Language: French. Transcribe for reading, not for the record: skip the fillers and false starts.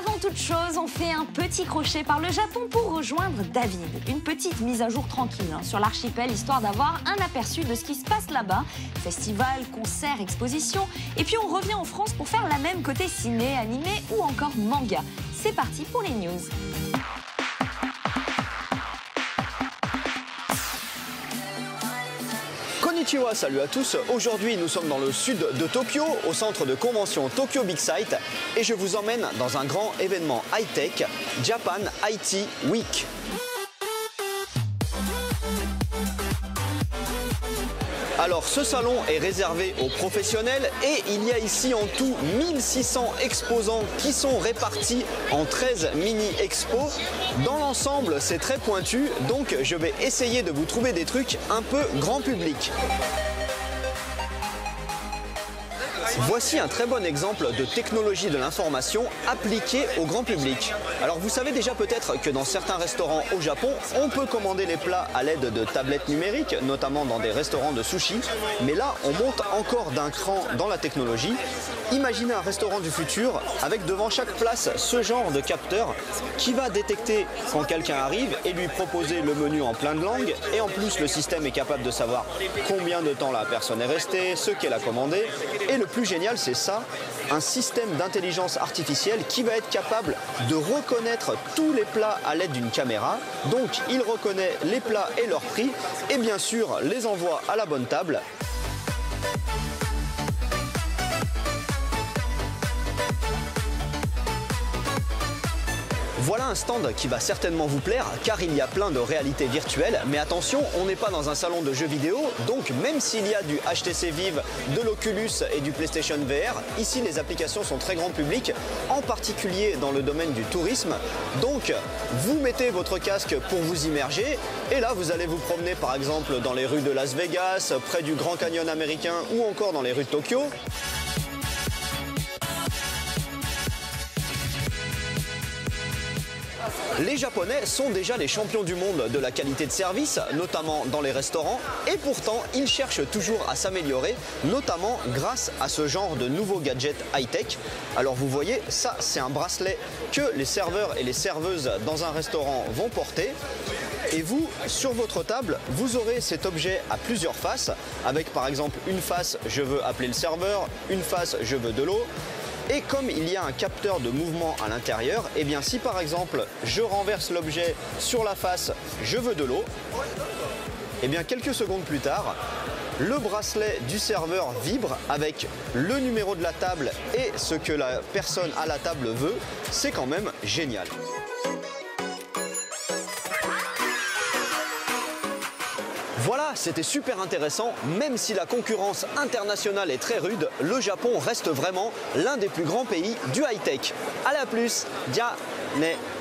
Avant toute chose, on fait un petit crochet par le Japon pour rejoindre David. Une petite mise à jour tranquille sur l'archipel, histoire d'avoir un aperçu de ce qui se passe là-bas. Festival, concerts, expositions. Et puis on revient en France pour faire la même côté ciné, animé ou encore manga. C'est parti pour les news. Konnichiwa, salut à tous. Aujourd'hui, nous sommes dans le sud de Tokyo, au centre de convention Tokyo Big Sight, et je vous emmène dans un grand événement high-tech, Japan IT Week. Alors ce salon est réservé aux professionnels et il y a ici en tout 1600 exposants qui sont répartis en 13 mini-expos. Dans l'ensemble, c'est très pointu, donc je vais essayer de vous trouver des trucs un peu grand public. Voici un très bon exemple de technologie de l'information appliquée au grand public. Alors vous savez déjà peut-être que dans certains restaurants au Japon, on peut commander les plats à l'aide de tablettes numériques, notamment dans des restaurants de sushi. Mais là, on monte encore d'un cran dans la technologie. Imaginez un restaurant du futur avec devant chaque place ce genre de capteur qui va détecter quand quelqu'un arrive et lui proposer le menu en plein de langues. Et en plus, le système est capable de savoir combien de temps la personne est restée, ce qu'elle a commandé. Et le plus génial, c'est ça, un système d'intelligence artificielle qui va être capable de reconnaître tous les plats à l'aide d'une caméra. Donc, il reconnaît les plats et leur prix et bien sûr les envoie à la bonne table. Voilà un stand qui va certainement vous plaire car il y a plein de réalités virtuelles. Mais attention, on n'est pas dans un salon de jeux vidéo, donc même s'il y a du HTC Vive, de l'Oculus et du PlayStation VR, ici les applications sont très grand public, en particulier dans le domaine du tourisme. Donc vous mettez votre casque pour vous immerger et là vous allez vous promener par exemple dans les rues de Las Vegas, près du Grand Canyon américain ou encore dans les rues de Tokyo. Les Japonais sont déjà les champions du monde de la qualité de service, notamment dans les restaurants, et pourtant ils cherchent toujours à s'améliorer, notamment grâce à ce genre de nouveaux gadgets high-tech. Alors vous voyez, ça c'est un bracelet que les serveurs et les serveuses dans un restaurant vont porter. Et vous, sur votre table, vous aurez cet objet à plusieurs faces, avec par exemple une face « je veux appeler le serveur », une face « je veux de l'eau ». Et comme il y a un capteur de mouvement à l'intérieur, et bien si par exemple je renverse l'objet sur la face « je veux de l'eau », et bien quelques secondes plus tard, le bracelet du serveur vibre avec le numéro de la table et ce que la personne à la table veut. C'est quand même génial. Voilà, c'était super intéressant. Même si la concurrence internationale est très rude, le Japon reste vraiment l'un des plus grands pays du high-tech. Allez, à plus. Ja ne.